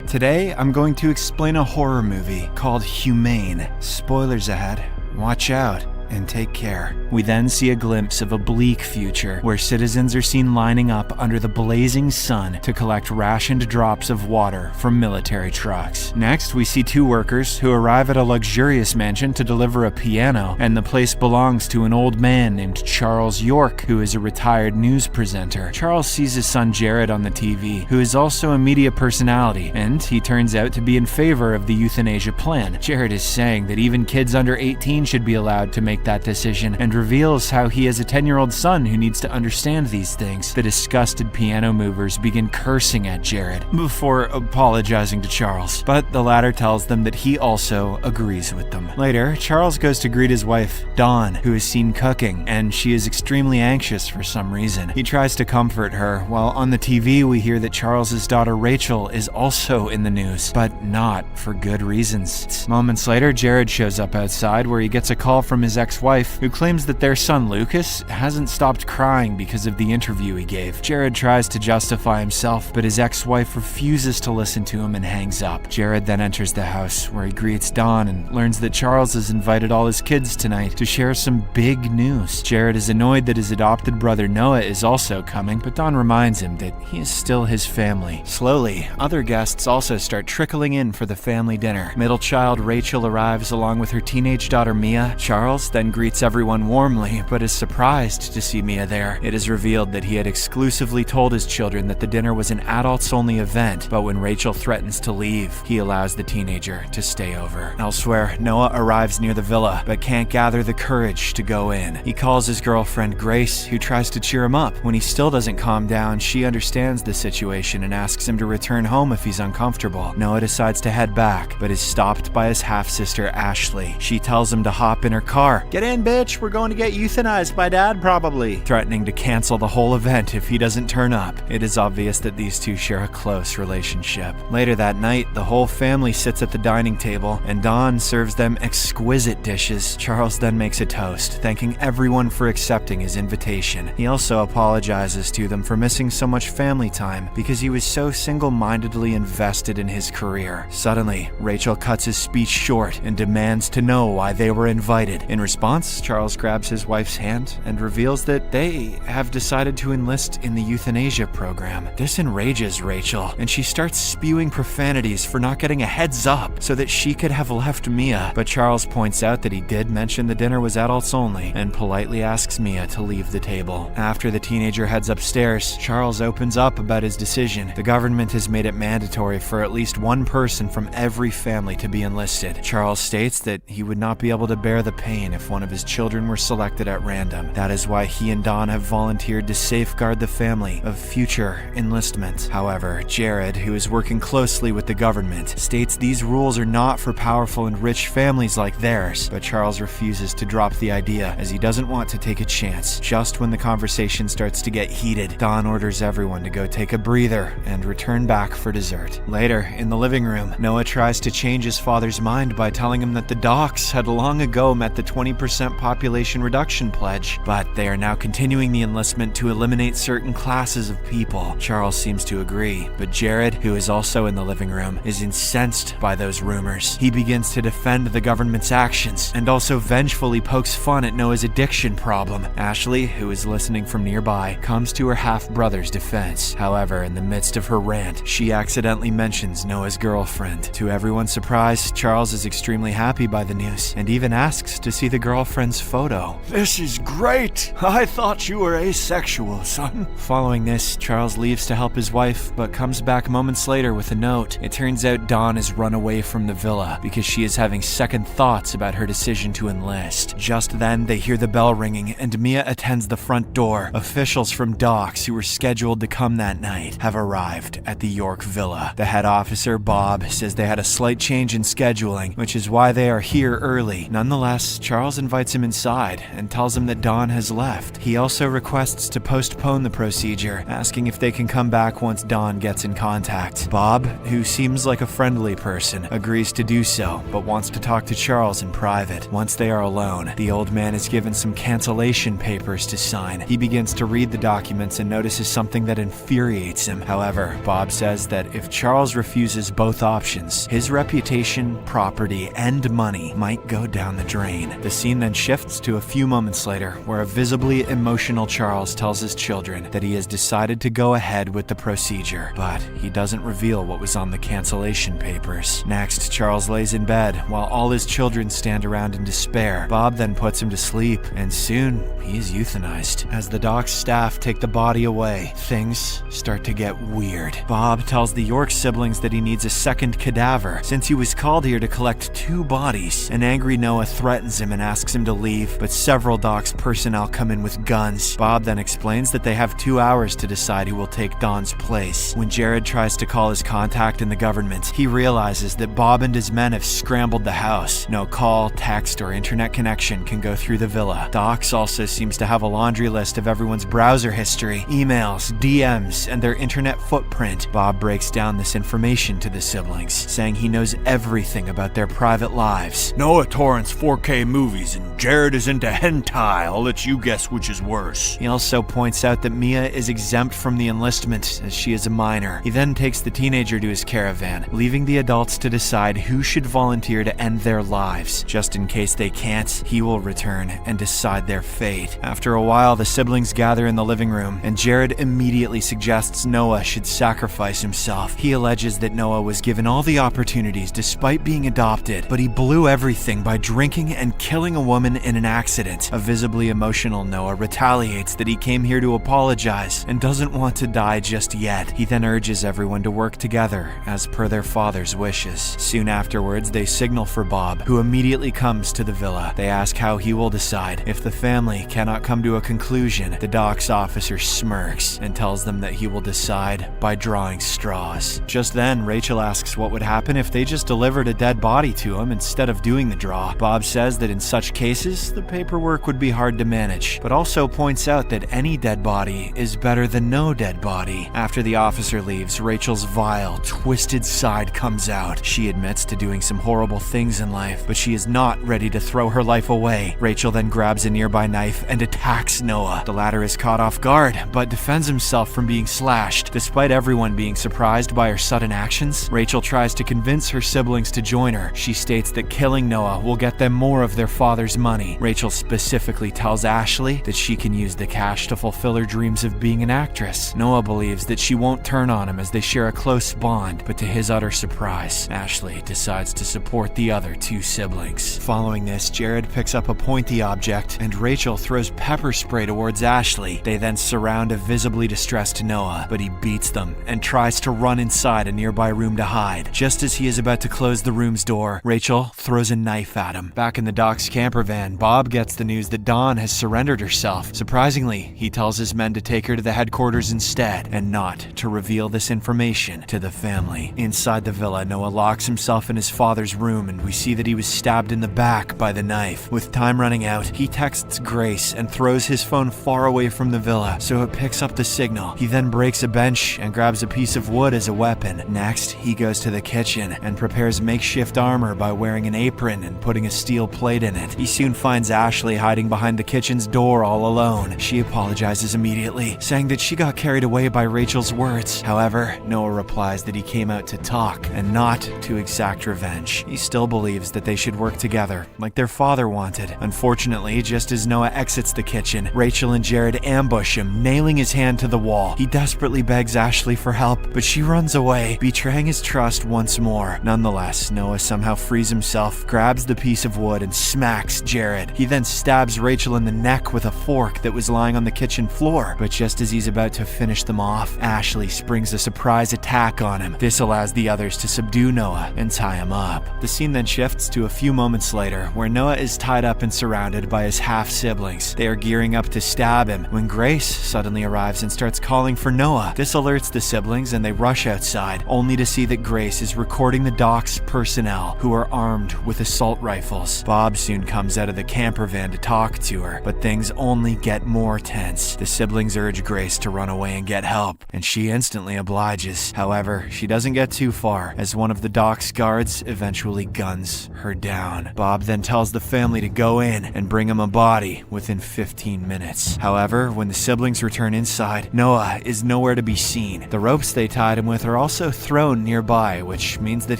Today, I'm going to explain a horror movie called Humane. Spoilers ahead. Watch out and take care. We then see a glimpse of a bleak future where citizens are seen lining up under the blazing sun to collect rationed drops of water from military trucks. Next, we see two workers who arrive at a luxurious mansion to deliver a piano, and the place belongs to an old man named Charles York, who is a retired news presenter. Charles sees his son Jared on the TV, who is also a media personality, and he turns out to be in favor of the euthanasia plan. Jared is saying that even kids under 18 should be allowed to make that decision, and reveals how he has a 10-year-old son who needs to understand these things. The disgusted piano movers begin cursing at Jared before apologizing to Charles, but the latter tells them that he also agrees with them. Later, Charles goes to greet his wife, Dawn, who is seen cooking, and she is extremely anxious for some reason. He tries to comfort her, while on the TV we hear that Charles's daughter Rachel is also in the news, but not for good reasons. Moments later, Jared shows up outside where he gets a call from his ex-wife, who claims that their son Lucas hasn't stopped crying because of the interview he gave. Jared tries to justify himself, but his ex-wife refuses to listen to him and hangs up. Jared then enters the house, where he greets Dawn and learns that Charles has invited all his kids tonight to share some big news. Jared is annoyed that his adopted brother Noah is also coming, but Dawn reminds him that he is still his family. Slowly, other guests also start trickling in for the family dinner. Middle child Rachel arrives along with her teenage daughter Mia. Charles then greets everyone warmly, but is surprised to see Mia there. It is revealed that he had exclusively told his children that the dinner was an adults-only event, but when Rachel threatens to leave, he allows the teenager to stay over. Elsewhere, Noah arrives near the villa, but can't gather the courage to go in. He calls his girlfriend Grace, who tries to cheer him up. When he still doesn't calm down, she understands the situation and asks him to return home if he's uncomfortable. Noah decides to head back, but is stopped by his half-sister Ashley. She tells him to hop in her car. "Get in, bitch, we're going to get euthanized by Dad probably," threatening to cancel the whole event if he doesn't turn up. It is obvious that these two share a close relationship. Later that night, the whole family sits at the dining table, and Dawn serves them exquisite dishes. Charles then makes a toast, thanking everyone for accepting his invitation. He also apologizes to them for missing so much family time because he was so single-mindedly invested in his career. Suddenly, Rachel cuts his speech short and demands to know why they were invited. In response, Charles grabs his wife's hand and reveals that they have decided to enlist in the euthanasia program. This enrages Rachel, and she starts spewing profanities for not getting a heads up so that she could have left Mia. But Charles points out that he did mention the dinner was adults only and politely asks Mia to leave the table. After the teenager heads upstairs, Charles opens up about his decision. The government has made it mandatory for at least one person from every family to be enlisted. Charles states that he would not be able to bear the pain if one of his children were selected at random. That is why he and Dawn have volunteered to safeguard the family of future enlistment. However, Jared, who is working closely with the government, states these rules are not for powerful and rich families like theirs, but Charles refuses to drop the idea as he doesn't want to take a chance. Just when the conversation starts to get heated, Dawn orders everyone to go take a breather and return back for dessert. Later, in the living room, Noah tries to change his father's mind by telling him that the docs had long ago met the 20% population reduction pledge, but they are now continuing the enlistment to eliminate certain classes of people. Charles seems to agree, but Jared, who is also in the living room, is incensed by those rumors. He begins to defend the government's actions and also vengefully pokes fun at Noah's addiction problem. Ashley, who is listening from nearby, comes to her half-brother's defense. However, in the midst of her rant, she accidentally mentions Noah's girlfriend. To everyone's surprise, Charles is extremely happy by the news and even asks to see the girlfriend's photo. "This is great! I thought you were asexual, son." Following this, Charles leaves to help his wife, but comes back moments later with a note. It turns out Dawn has run away from the villa because she is having second thoughts about her decision to enlist. Just then, they hear the bell ringing, and Mia attends the front door. Officials from docks who were scheduled to come that night have arrived at the York Villa. The head officer, Bob, says they had a slight change in scheduling, which is why they are here early. Nonetheless, Charles Charles invites him inside and tells him that Dawn has left. He also requests to postpone the procedure, asking if they can come back once Dawn gets in contact. Bob, who seems like a friendly person, agrees to do so, but wants to talk to Charles in private. Once they are alone, the old man is given some cancellation papers to sign. He begins to read the documents and notices something that infuriates him. However, Bob says that if Charles refuses both options, his reputation, property, and money might go down the drain. The scene then shifts to a few moments later, where a visibly emotional Charles tells his children that he has decided to go ahead with the procedure, but he doesn't reveal what was on the cancellation papers. Next, Charles lays in bed while all his children stand around in despair. Bob then puts him to sleep, and soon he is euthanized. As the doc's staff take the body away, things start to get weird. Bob tells the York siblings that he needs a second cadaver since he was called here to collect 2 bodies. An angry Noah threatens him and asks him to leave, but several doc's personnel come in with guns. Bob then explains that they have 2 hours to decide who will take Dawn's place. When Jared tries to call his contact in the government, he realizes that Bob and his men have scrambled the house. No call, text, or internet connection can go through the villa. Docs also seems to have a laundry list of everyone's browser history, emails, DMs, and their internet footprint. Bob breaks down this information to the siblings, saying he knows everything about their private lives. Noah torrents 4K movies and Jared is into hentai. I'll let you guess which is worse. He also points out that Mia is exempt from the enlistment as she is a minor. He then takes the teenager to his caravan, leaving the adults to decide who should volunteer to end their lives. Just in case they can't, he will return and decide their fate. After a while, the siblings gather in the living room, and Jared immediately suggests Noah should sacrifice himself. He alleges that Noah was given all the opportunities despite being adopted, but he blew everything by drinking and killing a woman in an accident. A visibly emotional Noah retaliates that he came here to apologize and doesn't want to die just yet. He then urges everyone to work together as per their father's wishes. Soon afterwards, they signal for Bob, who immediately comes to the villa. They ask how he will decide. If the family cannot come to a conclusion, the doc's officer smirks and tells them that he will decide by drawing straws. Just then, Rachel asks what would happen if they just delivered a dead body to him instead of doing the draw. Bob says that in such cases, the paperwork would be hard to manage, but also points out that any dead body is better than no dead body. After the officer leaves, Rachel's vile, twisted side comes out. She admits to doing some horrible things in life, but she is not ready to throw her life away. Rachel then grabs a nearby knife and attacks Noah. The latter is caught off guard, but defends himself from being slashed. Despite everyone being surprised by her sudden actions, Rachel tries to convince her siblings to join her. She states that killing Noah will get them more of their father's money. Rachel specifically tells Ashley that she can use the cash to fulfill her dreams of being an actress. Noah believes that she won't turn on him as they share a close bond, but to his utter surprise, Ashley decides to support the other 2 siblings. Following this, Jared picks up a pointy object, and Rachel throws pepper spray towards Ashley. They then surround a visibly distressed Noah, but he beats them and tries to run inside a nearby room to hide. Just as he is about to close the room's door, Rachel throws a knife at him. Back in the doc's camper van, Bob gets the news that Dawn has surrendered herself. Surprisingly, he tells his men to take her to the headquarters instead, and not to reveal this information to the family. Inside the villa, Noah locks himself in his father's room, and we see that he was stabbed in the back by the knife. With time running out, he texts Grace and throws his phone far away from the villa so it picks up the signal. He then breaks a bench and grabs a piece of wood as a weapon. Next, he goes to the kitchen and prepares makeshift armor by wearing an apron and putting a steel plate in it. He soon finds Ashley hiding behind the kitchen's door all alone. She apologizes immediately, saying that she got carried away by Rachel's words. However, Noah replies that he came out to talk and not to exact revenge. He still believes that they should work together, like their father wanted. Unfortunately, just as Noah exits the kitchen, Rachel and Jared ambush him, nailing his hand to the wall. He desperately begs Ashley for help, but she runs away, betraying his trust once more. Nonetheless, Noah somehow frees himself, grabs the piece of wood, and smacks Jared. He then stabs Rachel in the neck with a fork that was lying on the kitchen floor, but just as he's about to finish them off, Ashley springs a surprise attack on him. This allows the others to subdue Noah and tie him up. The scene then shifts to a few moments later, where Noah is tied up and surrounded by his half-siblings. They are gearing up to stab him when Grace suddenly arrives and starts calling for Noah. This alerts the siblings and they rush outside, only to see that Grace is recording the doc's personnel, who are armed with assault rifles. Bob soon soon comes out of the camper van to talk to her, but things only get more tense. The siblings urge Grace to run away and get help, and she instantly obliges. However, she doesn't get too far, as one of the dock's guards eventually guns her down. Bob then tells the family to go in and bring him a body within 15 minutes. However, when the siblings return inside, Noah is nowhere to be seen. The ropes they tied him with are also thrown nearby, which means that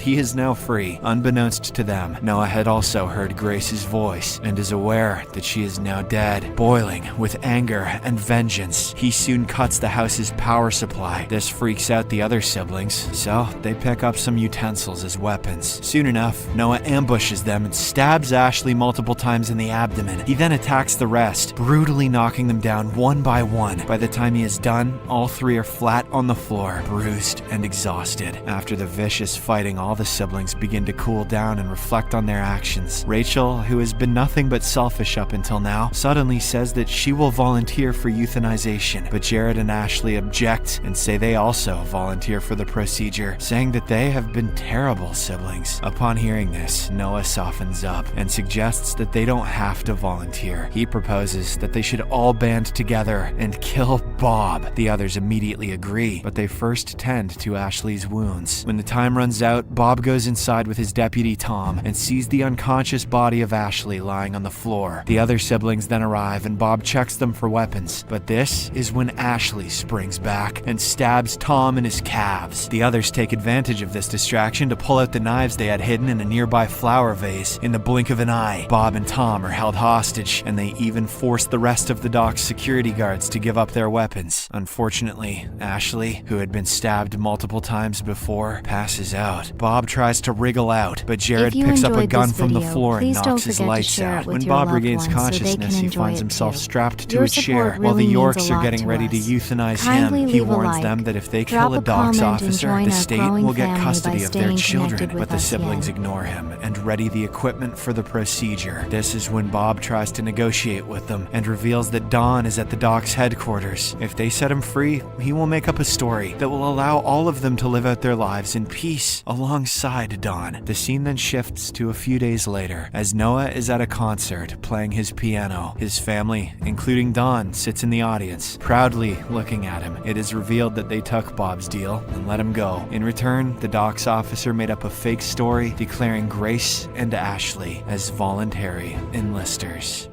he is now free. Unbeknownst to them, Noah had also heard Grace's voice and is aware that she is now dead. Boiling with anger and vengeance, he soon cuts the house's power supply. This freaks out the other siblings, so they pick up some utensils as weapons. Soon enough, Noah ambushes them and stabs Ashley multiple times in the abdomen. He then attacks the rest, brutally knocking them down one by one. By the time he is done, all three are flat on the floor, bruised and exhausted. After the vicious fighting, all the siblings begin to cool down and reflect on their actions. Rachel, who has been nothing but selfish up until now, suddenly says that she will volunteer for euthanization, but Jared and Ashley object and say they also volunteer for the procedure, saying that they have been terrible siblings. Upon hearing this, Noah softens up and suggests that they don't have to volunteer. He proposes that they should all band together and kill Bob. The others immediately agree, but they first tend to Ashley's wounds. When the time runs out, Bob goes inside with his deputy Tom and sees the unconscious body of Ashley lying on the floor. The other siblings then arrive and Bob checks them for weapons, but this is when Ashley springs back and stabs Tom in his calves. The others take advantage of this distraction to pull out the knives they had hidden in a nearby flower vase. In the blink of an eye, Bob and Tom are held hostage, and they even force the rest of the dock's security guards to give up their weapons. Unfortunately, Ashley, who had been stabbed multiple times before, passes out. Bob tries to wriggle out, but Jared picks up a gun from the floor and knocks his lights out. When Bob regains consciousness, he finds himself strapped to a chair while the Yorks are getting ready to euthanize him. He warns them that if they kill a dock's officer, the state will get custody of their children, but the siblings ignore him and ready the equipment for the procedure. This is when Bob tries to negotiate with them and reveals that Don is at the dock's headquarters. If they set him free, he will make up a story that will allow all of them to live out their lives in peace alongside Don. The scene then shifts to a few days later, as Noah is at a concert playing his piano. His family, including Don, sits in the audience, proudly looking at him. It is revealed that they took Bob's deal and let him go. In return, the dock's officer made up a fake story declaring Grace and Ashley as voluntary enlisters.